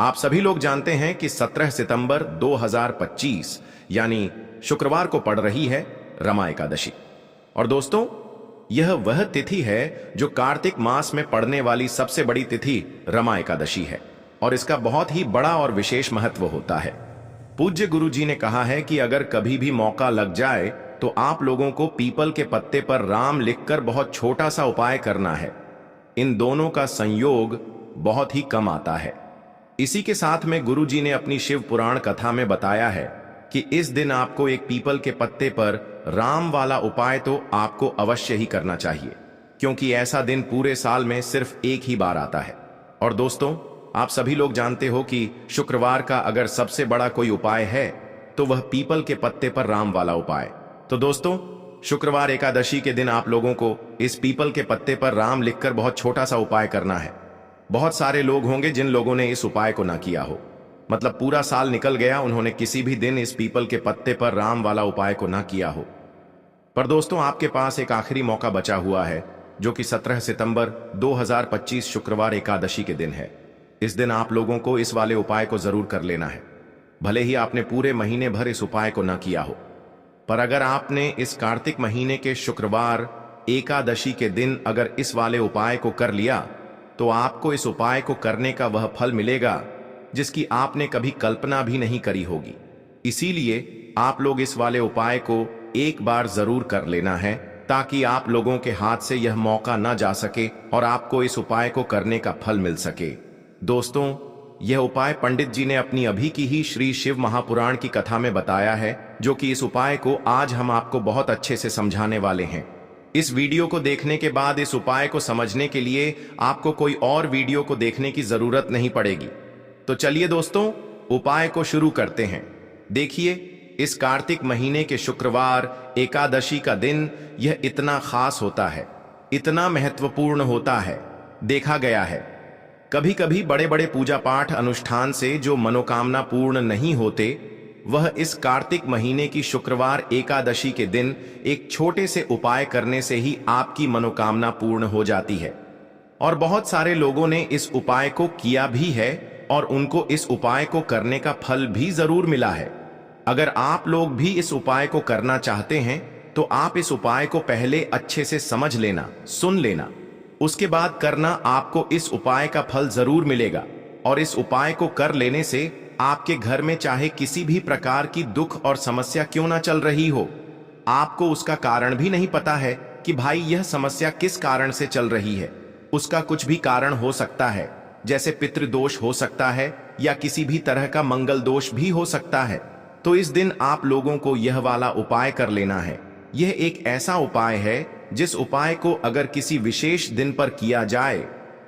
आप सभी लोग जानते हैं कि 17 सितंबर 2025 यानी शुक्रवार को पड़ रही है रमा एकादशी। और दोस्तों, यह वह तिथि है जो कार्तिक मास में पड़ने वाली सबसे बड़ी तिथि रमा एकादशी है और इसका बहुत ही बड़ा और विशेष महत्व होता है। पूज्य गुरु जी ने कहा है कि अगर कभी भी मौका लग जाए तो आप लोगों को पीपल के पत्ते पर राम लिखकर बहुत छोटा सा उपाय करना है। इन दोनों का संयोग बहुत ही कम आता है। इसी के साथ में गुरु जी ने अपनी शिव पुराण कथा में बताया है कि इस दिन आपको एक पीपल के पत्ते पर राम वाला उपाय तो आपको अवश्य ही करना चाहिए, क्योंकि ऐसा दिन पूरे साल में सिर्फ एक ही बार आता है। और दोस्तों, आप सभी लोग जानते हो कि शुक्रवार का अगर सबसे बड़ा कोई उपाय है तो वह पीपल के पत्ते पर राम वाला उपाय। तो दोस्तों, शुक्रवार एकादशी के दिन आप लोगों को इस पीपल के पत्ते पर राम लिखकर बहुत छोटा सा उपाय करना है। बहुत सारे लोग होंगे जिन लोगों ने इस उपाय को ना किया हो, मतलब पूरा साल निकल गया, उन्होंने किसी भी दिन इस पीपल के पत्ते पर राम वाला उपाय को ना किया हो। पर दोस्तों, आपके पास एक आखिरी मौका बचा हुआ है जो कि 17 सितंबर 2025 शुक्रवार एकादशी के दिन है। इस दिन आप लोगों को इस वाले उपाय को जरूर कर लेना है, भले ही आपने पूरे महीने भर इस उपाय को ना किया हो। पर अगर आपने इस कार्तिक महीने के शुक्रवार एकादशी के दिन अगर इस वाले उपाय को कर लिया तो आपको इस उपाय को करने का वह फल मिलेगा जिसकी आपने कभी कल्पना भी नहीं करी होगी। इसीलिए आप लोग इस वाले उपाय को एक बार जरूर कर लेना है ताकि आप लोगों के हाथ से यह मौका ना जा सके और आपको इस उपाय को करने का फल मिल सके। दोस्तों, यह उपाय पंडित जी ने अपनी अभी की ही श्री शिव महापुराण की कथा में बताया है, जो कि इस उपाय को आज हम आपको बहुत अच्छे से समझाने वाले हैं। इस वीडियो को देखने के बाद इस उपाय को समझने के लिए आपको कोई और वीडियो को देखने की जरूरत नहीं पड़ेगी। तो चलिए दोस्तों, उपाय को शुरू करते हैं। देखिए, इस कार्तिक महीने के शुक्रवार एकादशी का दिन यह इतना खास होता है, इतना महत्वपूर्ण होता है। देखा गया है कभी कभी बड़े बड़े पूजा पाठ अनुष्ठान से जो मनोकामना पूर्ण नहीं होते, वह इस कार्तिक महीने की शुक्रवार एकादशी के दिन एक छोटे से उपाय करने से ही आपकी मनोकामना पूर्ण हो जाती है। और बहुत सारे लोगों ने इस उपाय को किया भी है और उनको इस उपाय को करने का फल भी जरूर मिला है। अगर आप लोग भी इस उपाय को करना चाहते हैं तो आप इस उपाय को पहले अच्छे से समझ लेना, सुन लेना, उसके बाद करना। आपको इस उपाय का फल जरूर मिलेगा और इस उपाय को कर लेने से आपके घर में चाहे किसी भी प्रकार की दुख और समस्या क्यों ना चल रही हो, आपको उसका कारण भी नहीं पता है कि भाई यह समस्या किस कारण से चल रही है। उसका कुछ भी कारण हो सकता है, जैसे पितृदोष हो सकता है या किसी भी तरह का मंगल दोष भी हो सकता है। तो इस दिन आप लोगों को यह वाला उपाय कर लेना है। यह एक ऐसा उपाय है जिस उपाय को अगर किसी विशेष दिन पर किया जाए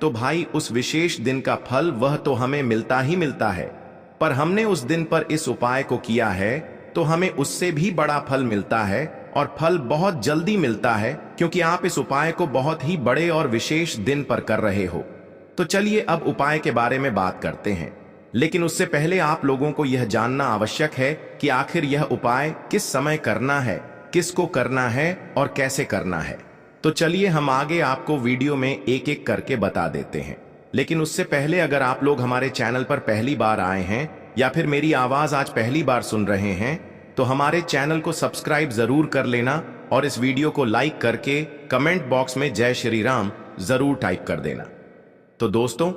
तो भाई उस विशेष दिन का फल वह तो हमें मिलता ही मिलता है, पर हमने उस दिन पर इस उपाय को किया है तो हमें उससे भी बड़ा फल मिलता है और फल बहुत जल्दी मिलता है, क्योंकि आप इस उपाय को बहुत ही बड़े और विशेष दिन पर कर रहे हो। तो चलिए अब उपाय के बारे में बात करते हैं, लेकिन उससे पहले आप लोगों को यह जानना आवश्यक है कि आखिर यह उपाय किस समय करना है, किसको करना है और कैसे करना है। तो चलिए हम आगे आपको वीडियो में एक एक करके बता देते हैं। लेकिन उससे पहले अगर आप लोग हमारे चैनल पर पहली बार आए हैं या फिर मेरी आवाज आज पहली बार सुन रहे हैं तो हमारे चैनल को सब्सक्राइब जरूर कर लेना और इस वीडियो को लाइक करके कमेंट बॉक्स में जय श्री राम जरूर टाइप कर देना। तो दोस्तों,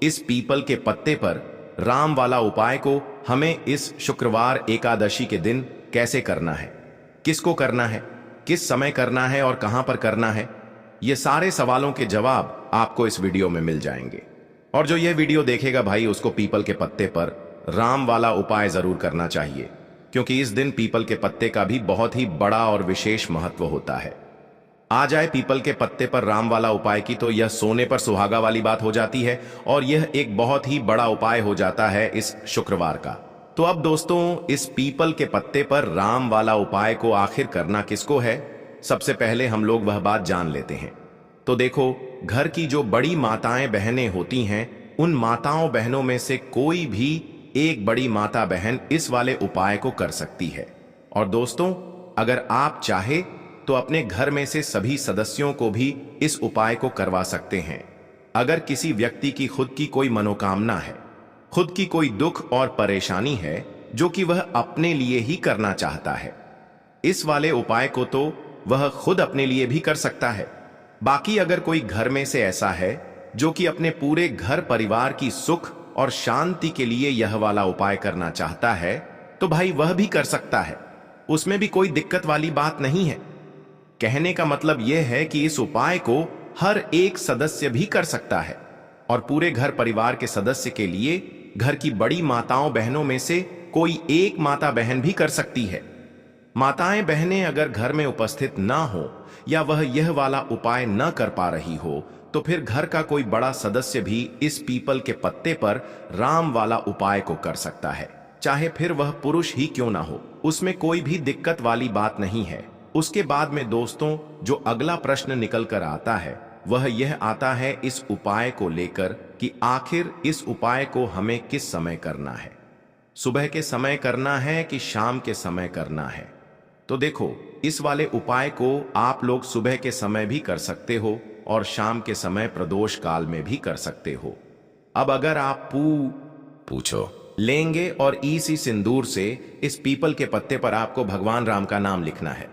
इस पीपल के पत्ते पर राम वाला उपाय को हमें इस शुक्रवार एकादशी के दिन कैसे करना है, किसको करना है, किस समय करना है और कहां पर करना है, ये सारे सवालों के जवाब आपको इस वीडियो में मिल जाएंगे। और जो यह वीडियो देखेगा भाई, उसको पीपल के पत्ते पर राम वाला उपाय जरूर करना चाहिए, क्योंकि इस दिन पीपल के पत्ते का भी बहुत ही बड़ा और विशेष महत्व होता है। आ जाए पीपल के पत्ते पर राम वाला उपाय की तो यह सोने पर सुहागा वाली बात हो जाती है और यह एक बहुत ही बड़ा उपाय हो जाता है इस शुक्रवार का। तो अब दोस्तों, इस पीपल के पत्ते पर राम वाला उपाय को आखिर करना किसको है, सबसे पहले हम लोग वह बात जान लेते हैं। तो देखो, घर की जो बड़ी माताएं बहनें होती हैं, उन माताओं बहनों में से कोई भी एक बड़ी माता बहन इस वाले उपाय को कर सकती है। और दोस्तों, अगर आप चाहे तो अपने घर में से सभी सदस्यों को भी इस उपाय को करवा सकते हैं। अगर किसी व्यक्ति की खुद की कोई मनोकामना है खुद की कोई दुख और परेशानी है जो कि वह अपने लिए ही करना चाहता है, इस वाले उपाय को तो वह खुद अपने लिए भी कर सकता है। बाकी अगर कोई घर में से ऐसा है जो कि अपने पूरे घर परिवार की सुख और शांति के लिए यह वाला उपाय करना चाहता है, तो भाई वह भी कर सकता है, उसमें भी कोई दिक्कत वाली बात नहीं है। कहने का मतलब यह है कि इस उपाय को हर एक सदस्य भी कर सकता है और पूरे घर परिवार के सदस्य के लिए घर की बड़ी माताओं बहनों में से कोई एक माता बहन भी कर सकती है। माताएं बहनें अगर घर में उपस्थित ना हो या वह यह वाला उपाय न कर पा रही हो, तो फिर घर का कोई बड़ा सदस्य भी इस पीपल के पत्ते पर राम वाला उपाय को कर सकता है, चाहे फिर वह पुरुष ही क्यों ना हो, उसमें कोई भी दिक्कत वाली बात नहीं है। उसके बाद में दोस्तों जो अगला प्रश्न निकल कर आता है वह यह आता है इस उपाय को लेकर कि आखिर इस उपाय को हमें किस समय करना है, सुबह के समय करना है कि शाम के समय करना है। तो देखो, इस वाले उपाय को आप लोग सुबह के समय भी कर सकते हो और शाम के समय प्रदोष काल में भी कर सकते हो। अब अगर आप पूछो लेंगे और इसी सिंदूर से इस पीपल के पत्ते पर आपको भगवान राम का नाम लिखना है।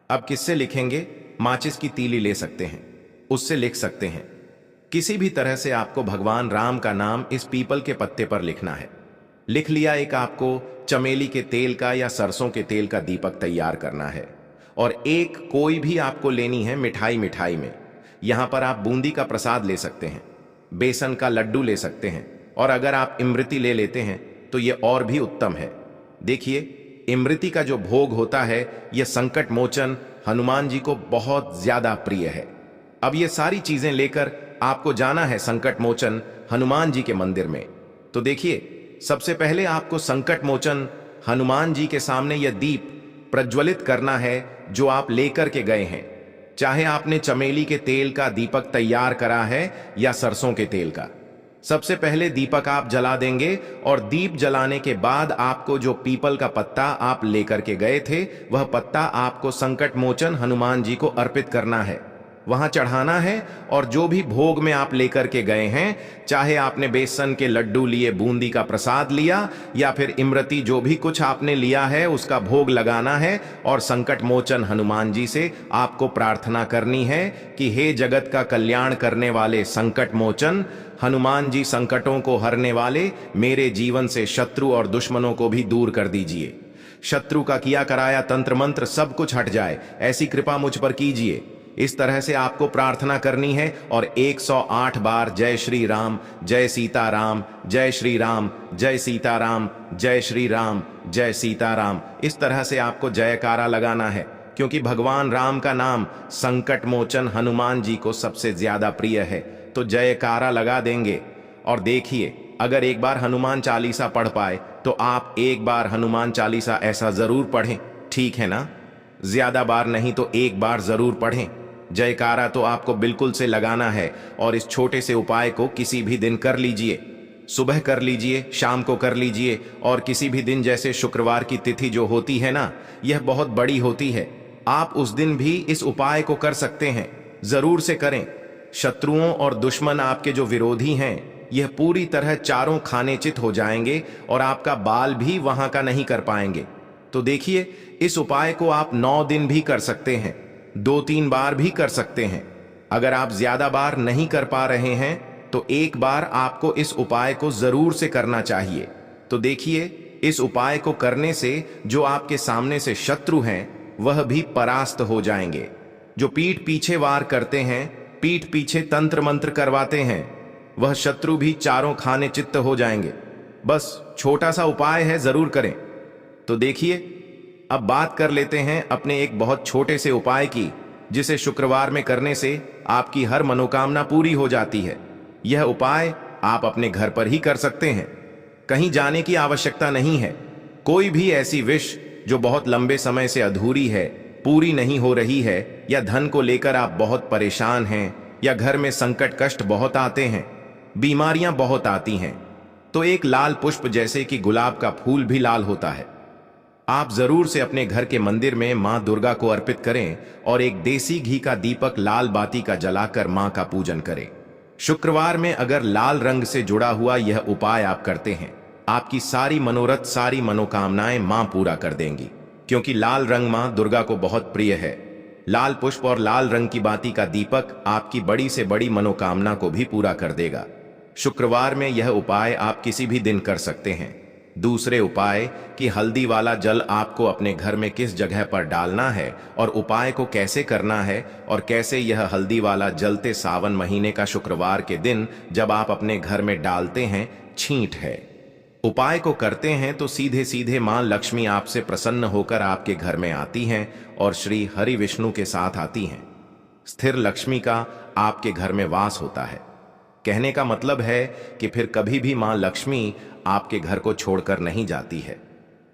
अब किससे लिखेंगे? माचिस की तीली ले सकते हैं, उससे लिख सकते हैं। किसी भी तरह से आपको भगवान राम का नाम इस पीपल के पत्ते पर लिखना है। लिख लिया, एक आपको चमेली के तेल का या सरसों के तेल का दीपक तैयार करना है और एक कोई भी आपको लेनी है मिठाई में। यहां पर आप बूंदी का प्रसाद ले सकते हैं, बेसन का लड्डू ले सकते हैं और अगर आप इमरती ले लेते हैं तो यह और भी उत्तम है। देखिए, इमरती का जो भोग होता है यह संकट मोचन हनुमान जी को बहुत ज्यादा प्रिय है। अब ये सारी चीजें लेकर आपको जाना है संकट मोचन हनुमान जी के मंदिर में। तो देखिए, सबसे पहले आपको संकट मोचन हनुमान जी के सामने यह दीप प्रज्वलित करना है जो आप लेकर के गए हैं, चाहे आपने चमेली के तेल का दीपक तैयार करा है या सरसों के तेल का। सबसे पहले दीपक आप जला देंगे और दीप जलाने के बाद आपको जो पीपल का पत्ता आप लेकर के गए थे वह पत्ता आपको संकट मोचन हनुमान जी को अर्पित करना है, वहां चढ़ाना है। और जो भी भोग में आप लेकर के गए हैं, चाहे आपने बेसन के लड्डू लिए, बूंदी का प्रसाद लिया या फिर इमरती, जो भी कुछ आपने लिया है उसका भोग लगाना है और संकट मोचन हनुमान जी से आपको प्रार्थना करनी है कि हे जगत का कल्याण करने वाले संकट मोचन हनुमान जी, संकटों को हरने वाले, मेरे जीवन से शत्रु और दुश्मनों को भी दूर कर दीजिए। शत्रु का किया कराया तंत्र मंत्र सब कुछ हट जाए, ऐसी कृपा मुझ पर कीजिए। इस तरह से आपको प्रार्थना करनी है और 108 बार जय श्री राम, जय सीताराम, जय श्री राम, जय सीताराम, जय श्री राम, जय सीताराम, इस तरह से आपको जयकारा लगाना है, क्योंकि भगवान राम का नाम संकट मोचन हनुमान जी को सबसे ज्यादा प्रिय है। तो जयकारा लगा देंगे। और देखिए, अगर एक बार हनुमान चालीसा पढ़ पाए तो आप एक बार हनुमान चालीसा ऐसा जरूर पढ़ें, ठीक है ना? ज्यादा बार नहीं तो एक बार जरूर पढ़ें। जयकारा तो आपको बिल्कुल से लगाना है और इस छोटे से उपाय को किसी भी दिन कर लीजिए, सुबह कर लीजिए, शाम को कर लीजिए और किसी भी दिन, जैसे शुक्रवार की तिथि जो होती है ना, यह बहुत बड़ी होती है, आप उस दिन भी इस उपाय को कर सकते हैं। जरूर से करें। शत्रुओं और दुश्मन, आपके जो विरोधी हैं, यह पूरी तरह चारों खाने चित हो जाएंगे और आपका बाल भी वहां का नहीं कर पाएंगे। तो देखिए, इस उपाय को आप 9 दिन भी कर सकते हैं, 2-3 बार भी कर सकते हैं। अगर आप ज्यादा बार नहीं कर पा रहे हैं तो एक बार आपको इस उपाय को जरूर से करना चाहिए। तो देखिए, इस उपाय को करने से जो आपके सामने से शत्रु हैं वह भी परास्त हो जाएंगे। जो पीठ पीछे वार करते हैं, पीठ पीछे तंत्र मंत्र करवाते हैं, वह शत्रु भी चारों खाने चित्त हो जाएंगे। बस छोटा सा उपाय है, जरूर करें। तो देखिए, अब बात कर लेते हैं अपने एक बहुत छोटे से उपाय की, जिसे शुक्रवार में करने से आपकी हर मनोकामना पूरी हो जाती है। यह उपाय आप अपने घर पर ही कर सकते हैं, कहीं जाने की आवश्यकता नहीं है। कोई भी ऐसी विश जो बहुत लंबे समय से अधूरी है, पूरी नहीं हो रही है, या धन को लेकर आप बहुत परेशान हैं, या घर में संकट कष्ट बहुत आते हैं, बीमारियां बहुत आती हैं, तो एक लाल पुष्प, जैसे कि गुलाब का फूल भी लाल होता है, आप जरूर से अपने घर के मंदिर में मां दुर्गा को अर्पित करें और एक देसी घी का दीपक लाल बाती का जलाकर मां का पूजन करें। शुक्रवार में अगर लाल रंग से जुड़ा हुआ यह उपाय आप करते हैं, आपकी सारी मनोरथ, सारी मनोकामनाएं मां पूरा कर देंगी, क्योंकि लाल रंग मां दुर्गा को बहुत प्रिय है। लाल पुष्प और लाल रंग की बाती का दीपक आपकी बड़ी से बड़ी मनोकामना को भी पूरा कर देगा। शुक्रवार में यह उपाय आप किसी भी दिन कर सकते हैं। दूसरे उपाय कि हल्दी वाला जल आपको अपने घर में किस जगह पर डालना है और उपाय को कैसे करना है और कैसे यह हल्दी वाला जलते सावन महीने का शुक्रवार के दिन जब आप अपने घर में डालते हैं, छींट है। उपाय को करते हैं तो सीधे सीधे मां लक्ष्मी आपसे प्रसन्न होकर आपके घर में आती हैं और श्री हरि विष्णु के साथ आती हैं। स्थिर लक्ष्मी का आपके घर में वास होता है। कहने का मतलब है कि फिर कभी भी मां लक्ष्मी आपके घर को छोड़कर नहीं जाती है।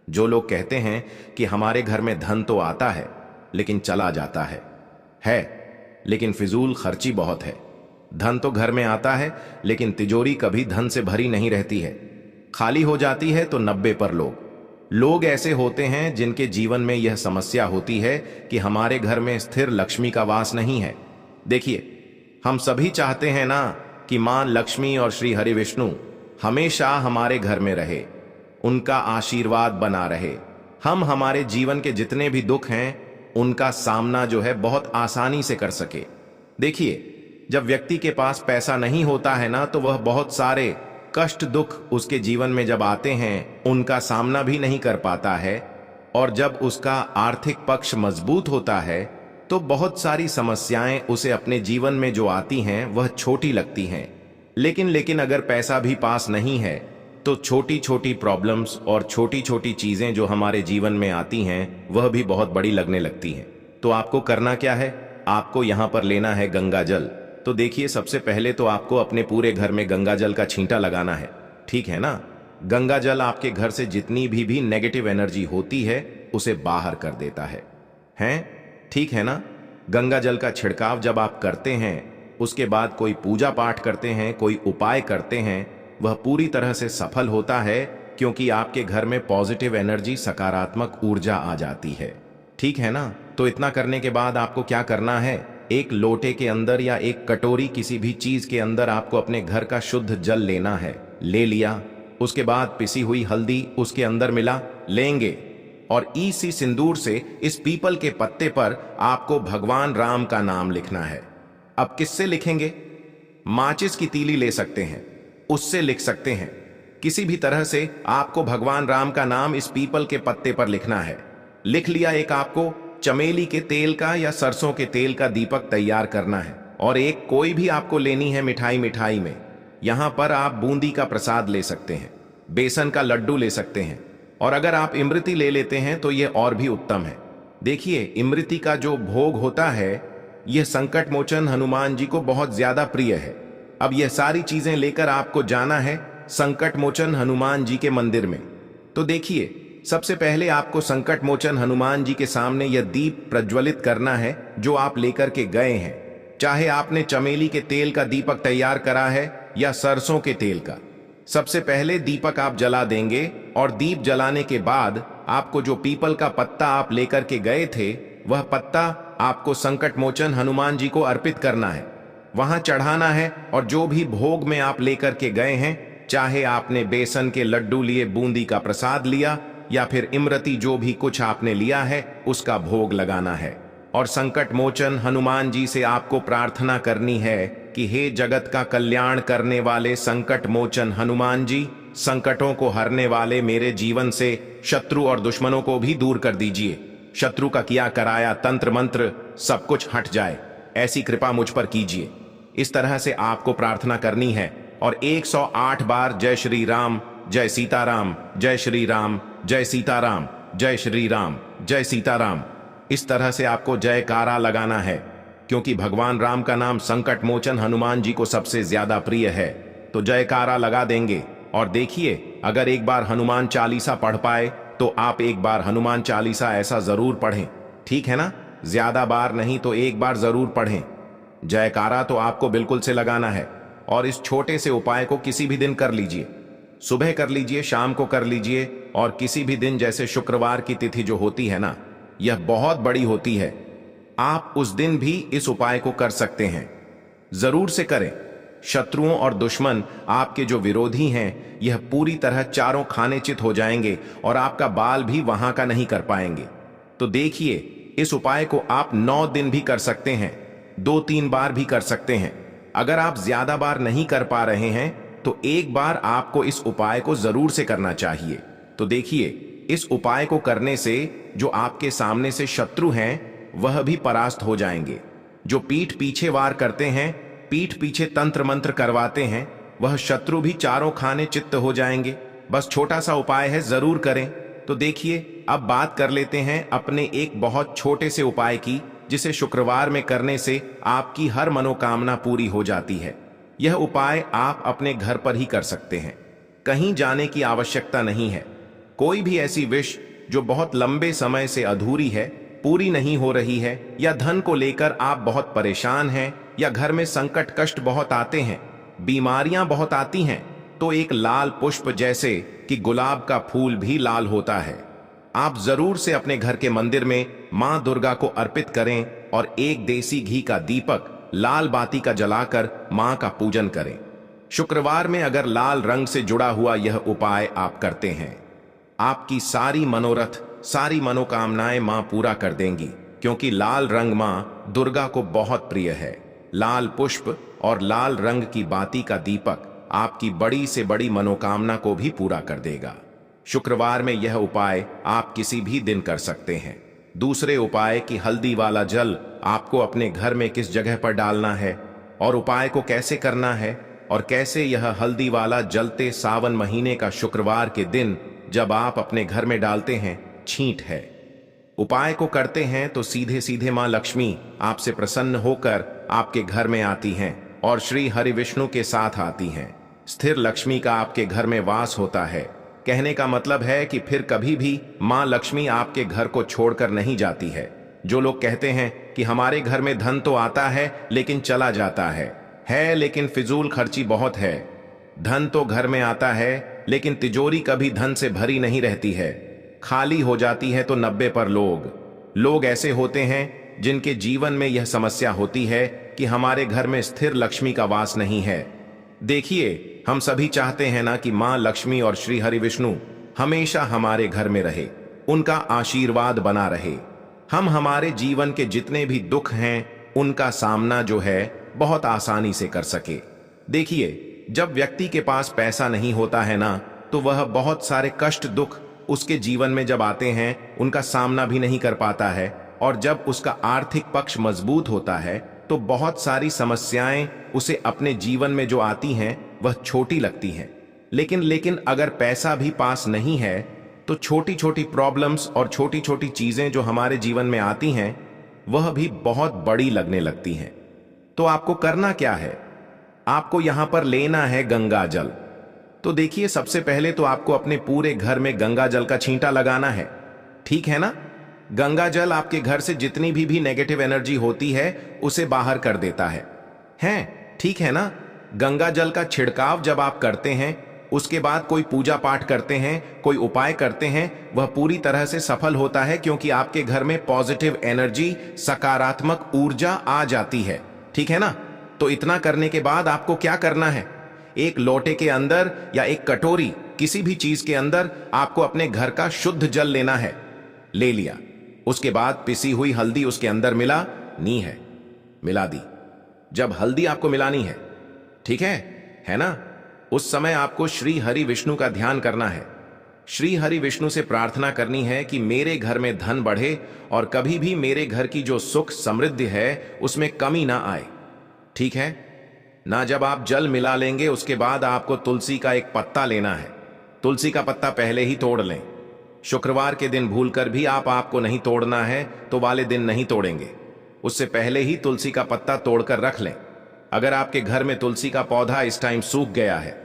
जो लोग कहते हैं कि हमारे घर में धन तो आता है लेकिन चला जाता है लेकिन फिजूल खर्ची बहुत है। धन तो घर में आता है लेकिन तिजोरी कभी धन से भरी नहीं रहती है, खाली हो जाती है। तो 90 पर लोग ऐसे होते हैं जिनके जीवन में यह समस्या होती है कि हमारे घर में स्थिर लक्ष्मी का वास नहीं है। देखिए, हम सभी चाहते हैं ना कि मां लक्ष्मी और श्री हरि विष्णु हमेशा हमारे घर में रहे, उनका आशीर्वाद बना रहे। हम हमारे जीवन के जितने भी दुख हैं उनका सामना जो है बहुत आसानी से कर सके। देखिए, जब व्यक्ति के पास पैसा नहीं होता है ना, तो वह बहुत सारे कष्ट दुख उसके जीवन में जब आते हैं उनका सामना भी नहीं कर पाता है। और जब उसका आर्थिक पक्ष मजबूत होता है तो बहुत सारी समस्याएं उसे अपने जीवन में जो आती हैं वह छोटी लगती हैं। लेकिन अगर पैसा भी पास नहीं है तो छोटी छोटी प्रॉब्लम्स और छोटी छोटी चीजें जो हमारे जीवन में आती हैं वह भी बहुत बड़ी लगने लगती हैं। तो आपको करना क्या है? आपको यहां पर लेना है गंगा जल। तो देखिए, सबसे पहले तो आपको अपने पूरे घर में गंगा जल का छींटा लगाना है, ठीक है ना। गंगा जल आपके घर से जितनी भी नेगेटिव एनर्जी होती है उसे बाहर कर देता है, ठीक है ना। गंगा जल का छिड़काव जब आप करते हैं, उसके बाद कोई पूजा पाठ करते हैं, कोई उपाय करते हैं, वह पूरी तरह से सफल होता है, क्योंकि आपके घर में पॉजिटिव एनर्जी, सकारात्मक ऊर्जा आ जाती है, ठीक है ना। तो इतना करने के बाद आपको क्या करना है? एक लोटे के अंदर या एक कटोरी, किसी भी चीज के अंदर आपको अपने घर का शुद्ध जल लेना है। ले लिया, उसके बाद पिसी हुई हल्दी उसके अंदर मिला लेंगे और ईसी सिंदूर से इस पीपल के पत्ते पर आपको भगवान राम का नाम लिखना है। अब किससे लिखेंगे? माचिस की तीली ले सकते हैं, उससे लिख सकते हैं। किसी भी तरह से आपको भगवान राम का नाम इस पीपल के पत्ते पर लिखना है। लिख लिया। एक आपको चमेली के तेल का या सरसों के तेल का दीपक तैयार करना है और एक कोई भी आपको लेनी है मिठाई में। यहां पर आप बूंदी का प्रसाद ले सकते हैं, बेसन का लड्डू ले सकते हैं और अगर आप इमरती ले लेते हैं तो यह और भी उत्तम है। देखिए, इमरती का जो भोग होता है यह संकट मोचन हनुमान जी को बहुत ज्यादा प्रिय है। अब यह सारी चीजें लेकर आपको जाना है संकट मोचन हनुमान जी के मंदिर में। तो देखिए, सबसे पहले आपको संकट मोचन हनुमान जी के सामने यह दीप प्रज्वलित करना है जो आप लेकर के गए हैं। चाहे आपने चमेली के तेल का दीपक तैयार करा है या सरसों के तेल का। सबसे पहले दीपक आप जला देंगे और दीप जलाने के बाद आपको जो पीपल का पत्ता आप लेकर के गए थे वह पत्ता आपको संकट मोचन हनुमान जी को अर्पित करना है, वहां चढ़ाना है। और जो भी भोग में आप लेकर के गए हैं, चाहे आपने बेसन के लड्डू लिए, बूंदी का प्रसाद लिया या फिर इमरती, जो भी कुछ आपने लिया है उसका भोग लगाना है। और संकट मोचन हनुमान जी से आपको प्रार्थना करनी है कि हे जगत का कल्याण करने वाले संकट मोचन हनुमान जी, संकटों को हरने वाले मेरे जीवन से शत्रु और दुश्मनों को भी दूर कर दीजिए। शत्रु का किया कराया तंत्र मंत्र सब कुछ हट जाए, ऐसी कृपा मुझ पर कीजिए। इस तरह से आपको प्रार्थना करनी है और 108 बार जय श्री राम, जय सीताराम, जय श्री राम, जय सीताराम, जय श्री राम, जय सीताराम, इस तरह से आपको जयकारा लगाना है, क्योंकि भगवान राम का नाम संकट मोचन हनुमान जी को सबसे ज्यादा प्रिय है। तो जयकारा लगा देंगे। और देखिए, अगर एक बार हनुमान चालीसा पढ़ पाए तो आप एक बार हनुमान चालीसा ऐसा जरूर पढ़ें, ठीक है ना। ज्यादा बार नहीं तो एक बार जरूर पढ़ें। जयकारा तो आपको बिल्कुल से लगाना है और इस छोटे से उपाय को किसी भी दिन कर लीजिए। सुबह कर लीजिए, शाम को कर लीजिए और किसी भी दिन, जैसे शुक्रवार की तिथि जो होती है ना, यह बहुत बड़ी होती है, आप उस दिन भी इस उपाय को कर सकते हैं। जरूर से करें। शत्रुओं और दुश्मन, आपके जो विरोधी हैं, यह पूरी तरह चारों खाने चित हो जाएंगे और आपका बाल भी वहां का नहीं कर पाएंगे। तो देखिए, इस उपाय को आप 9 दिन भी कर सकते हैं, 2-3 बार भी कर सकते हैं। अगर आप ज्यादा बार नहीं कर पा रहे हैं तो एक बार आपको इस उपाय को जरूर से करना चाहिए। तो देखिए, इस उपाय को करने से जो आपके सामने से शत्रु हैं वह भी परास्त हो जाएंगे। जो पीठ पीछे वार करते हैं, पीठ पीछे तंत्र मंत्र करवाते हैं, वह शत्रु भी चारों खाने चित्त हो जाएंगे। बस छोटा सा उपाय है, जरूर करें। तो देखिए, अब बात कर लेते हैं अपने एक बहुत छोटे से उपाय की, जिसे शुक्रवार में करने से आपकी हर मनोकामना पूरी हो जाती है। यह उपाय आप अपने घर पर ही कर सकते हैं, कहीं जाने की आवश्यकता नहीं है। कोई भी ऐसी विश जो बहुत लंबे समय से अधूरी है, पूरी नहीं हो रही है, या धन को लेकर आप बहुत परेशान हैं, या घर में संकट कष्ट बहुत आते हैं, बीमारियां बहुत आती हैं, तो एक लाल पुष्प जैसे कि गुलाब का फूल भी लाल होता है, आप जरूर से अपने घर के मंदिर में मां दुर्गा को अर्पित करें और एक देसी घी का दीपक लाल बाती का जलाकर मां का पूजन करें। शुक्रवार में अगर लाल रंग से जुड़ा हुआ यह उपाय आप करते हैं, आपकी सारी मनोरथ, सारी मनोकामनाएं मां पूरा कर देंगी, क्योंकि लाल रंग मां दुर्गा को बहुत प्रिय है। लाल पुष्प और लाल रंग की बाती का दीपक आपकी बड़ी से बड़ी मनोकामना को भी पूरा कर देगा। शुक्रवार में यह उपाय आप किसी भी दिन कर सकते हैं। दूसरे उपाय की हल्दी वाला जल आपको अपने घर में किस जगह पर डालना है और उपाय को कैसे करना है, और कैसे यह हल्दी वाला जलते सावन महीने का शुक्रवार के दिन जब आप अपने घर में डालते हैं, छींट है। उपाय को करते हैं तो सीधे सीधे मां लक्ष्मी आपसे प्रसन्न होकर आपके घर में आती हैं और श्री हरि विष्णु के साथ आती हैं। स्थिर लक्ष्मी का आपके घर में वास होता है। कहने का मतलब है कि फिर कभी भी मां लक्ष्मी आपके घर को छोड़कर नहीं जाती है। जो लोग कहते हैं कि हमारे घर में धन तो आता है लेकिन चला जाता है लेकिन फिजूल खर्ची बहुत है। धन तो घर में आता है लेकिन तिजोरी कभी धन से भरी नहीं रहती है, खाली हो जाती है। तो 90 पर लोग ऐसे होते हैं जिनके जीवन में यह समस्या होती है कि हमारे घर में स्थिर लक्ष्मी का वास नहीं है। देखिए, हम सभी चाहते हैं ना कि मां लक्ष्मी और श्री हरि विष्णु हमेशा हमारे घर में रहे, उनका आशीर्वाद बना रहे। हम हमारे जीवन के जितने भी दुख हैं उनका सामना जो है बहुत आसानी से कर सके। देखिए, जब व्यक्ति के पास पैसा नहीं होता है ना, तो वह बहुत सारे कष्ट दुख उसके जीवन में जब आते हैं उनका सामना भी नहीं कर पाता है, और जब उसका आर्थिक पक्ष मजबूत होता है तो बहुत सारी समस्याएं उसे अपने जीवन में जो आती हैं वह छोटी लगती हैं। लेकिन अगर पैसा भी पास नहीं है तो छोटी छोटी प्रॉब्लम्स और छोटी छोटी चीजें जो हमारे जीवन में आती हैं वह भी बहुत बड़ी लगने लगती हैं। तो आपको करना क्या है? आपको यहां पर लेना है गंगा जल। तो देखिए, सबसे पहले तो आपको अपने पूरे घर में गंगा जल का छींटा लगाना है, ठीक है ना? गंगा जल आपके घर से जितनी भी नेगेटिव एनर्जी होती है उसे बाहर कर देता है, ठीक है ना? गंगा जल का छिड़काव जब आप करते हैं, उसके बाद कोई पूजा पाठ करते हैं, कोई उपाय करते हैं, वह पूरी तरह से सफल होता है, क्योंकि आपके घर में पॉजिटिव एनर्जी, सकारात्मक ऊर्जा आ जाती है, ठीक है ना? तो इतना करने के बाद आपको क्या करना है? एक लोटे के अंदर या एक कटोरी, किसी भी चीज के अंदर आपको अपने घर का शुद्ध जल लेना है। ले लिया, उसके बाद पिसी हुई हल्दी उसके अंदर मिला दी। जब हल्दी आपको मिलानी है, ठीक है ना? उस समय आपको श्री हरि विष्णु का ध्यान करना है। श्री हरि विष्णु से प्रार्थना करनी है कि मेरे घर में धन बढ़े और कभी भी मेरे घर की जो सुख समृद्धि है उसमें कमी ना आए, ठीक है ना? जब आप जल मिला लेंगे उसके बाद आपको तुलसी का एक पत्ता लेना है। तुलसी का पत्ता पहले ही तोड़ लें। शुक्रवार के दिन भूलकर भी आपको नहीं तोड़ना है तो वाले दिन नहीं तोड़ेंगे, उससे पहले ही तुलसी का पत्ता तोड़कर रख लें। अगर आपके घर में तुलसी का पौधा इस टाइम सूख गया है,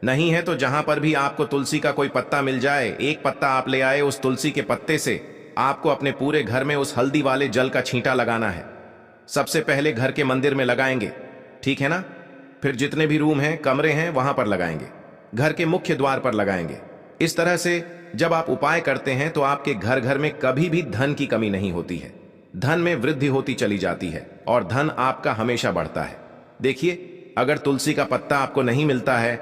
नहीं है, तो जहां पर भी आपको तुलसी का कोई पत्ता मिल जाए, एक पत्ता आप ले आए, उस तुलसी के पत्ते से आपको अपने पूरे घर में उस हल्दी वाले जल का छींटा लगाना है। सबसे पहले घर के मंदिर में लगाएंगे, ठीक है ना? फिर जितने भी रूम हैं, कमरे हैं, वहां पर लगाएंगे, घर के मुख्य द्वार पर लगाएंगे। इस तरह से जब आप उपाय करते हैं तो आपके घर घर में कभी भी धन की कमी नहीं होती है, धन में वृद्धि होती चली जाती है और धन आपका हमेशा बढ़ता है। देखिए, अगर तुलसी का पत्ता आपको नहीं मिलता है,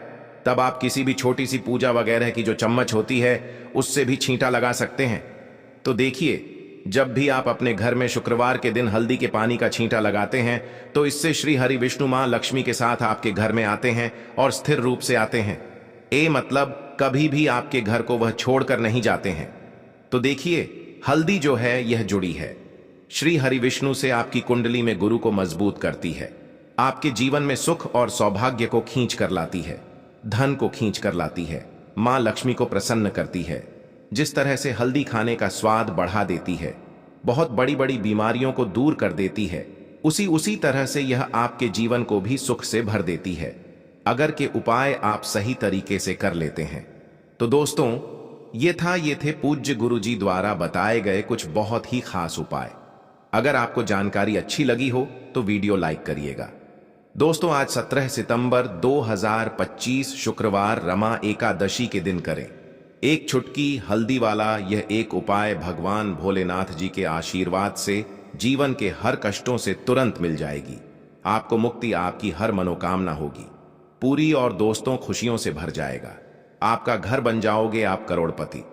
तब आप किसी भी छोटी सी पूजा वगैरह की जो चम्मच होती है उससे भी छींटा लगा सकते हैं। तो देखिए, जब भी आप अपने घर में शुक्रवार के दिन हल्दी के पानी का छींटा लगाते हैं तो इससे श्री हरि विष्णु मां लक्ष्मी के साथ आपके घर में आते हैं और स्थिर रूप से आते हैं। मतलब कभी भी आपके घर को वह छोड़कर नहीं जाते हैं। तो देखिए, हल्दी जो है यह जुड़ी है श्री हरि विष्णु से, आपकी कुंडली में गुरु को मजबूत करती है, आपके जीवन में सुख और सौभाग्य को खींच कर लाती है, धन को खींच कर लाती है, मां लक्ष्मी को प्रसन्न करती है। जिस तरह से हल्दी खाने का स्वाद बढ़ा देती है, बहुत बड़ी बड़ी बीमारियों को दूर कर देती है, उसी तरह से यह आपके जीवन को भी सुख से भर देती है, अगर के उपाय आप सही तरीके से कर लेते हैं। तो दोस्तों, ये थे पूज्य गुरुजी द्वारा बताए गए कुछ बहुत ही खास उपाय। अगर आपको जानकारी अच्छी लगी हो तो वीडियो लाइक करिएगा। दोस्तों, आज 17 सितंबर 2025 शुक्रवार रमा एकादशी के दिन करें एक चुटकी हल्दी वाला यह एक उपाय। भगवान भोलेनाथ जी के आशीर्वाद से जीवन के हर कष्टों से तुरंत मिल जाएगी, आपको मुक्ति, आपकी हर मनोकामना होगी पूरी और दोस्तों खुशियों से भर जाएगा, आपका घर बन जाओगे आप करोड़पति।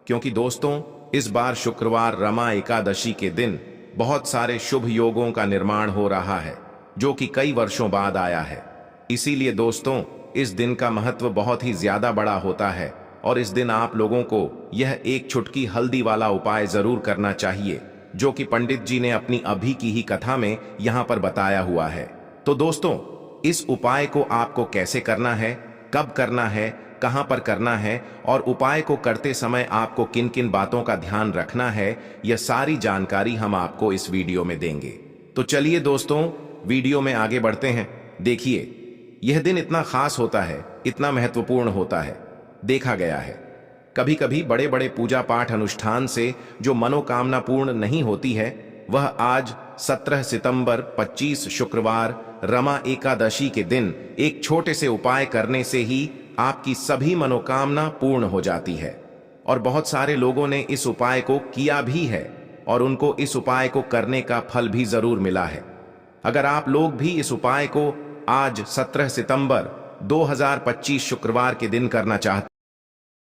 क्योंकि दोस्तों, इस बार शुक्रवार रमा एकादशी के दिन बहुत सारे शुभ योगों का निर्माण हो रहा है जो कि कई वर्षों बाद आया है। इसीलिए दोस्तों, इस दिन का महत्व बहुत ही ज्यादा बड़ा होता है और इस दिन आप लोगों को यह एक चुटकी हल्दी वाला उपाय जरूर करना चाहिए, जो कि पंडित जी ने अपनी अभी की ही कथा में यहां पर बताया हुआ है। तो दोस्तों, इस उपाय को आपको कैसे करना है, कब करना है, कहां पर करना है और उपाय को करते समय आपको किन किन बातों का ध्यान रखना है, यह सारी जानकारी हम आपको इस वीडियो में देंगे। तो चलिए दोस्तों, वीडियो में आगे बढ़ते हैं। देखिए, यह दिन इतना खास होता है, इतना महत्वपूर्ण होता है। देखा गया है कभी कभी बड़े बड़े पूजा पाठ अनुष्ठान से जो मनोकामना पूर्ण नहीं होती है, वह आज 17 सितंबर 25 शुक्रवार रमा एकादशी के दिन एक छोटे से उपाय करने से ही आपकी सभी मनोकामना पूर्ण हो जाती है। और बहुत सारे लोगों ने इस उपाय को किया भी है और उनको इस उपाय को करने का फल भी जरूर मिला है। अगर आप लोग भी इस उपाय को आज 17 सितंबर 2025 शुक्रवार के दिन करना चाहते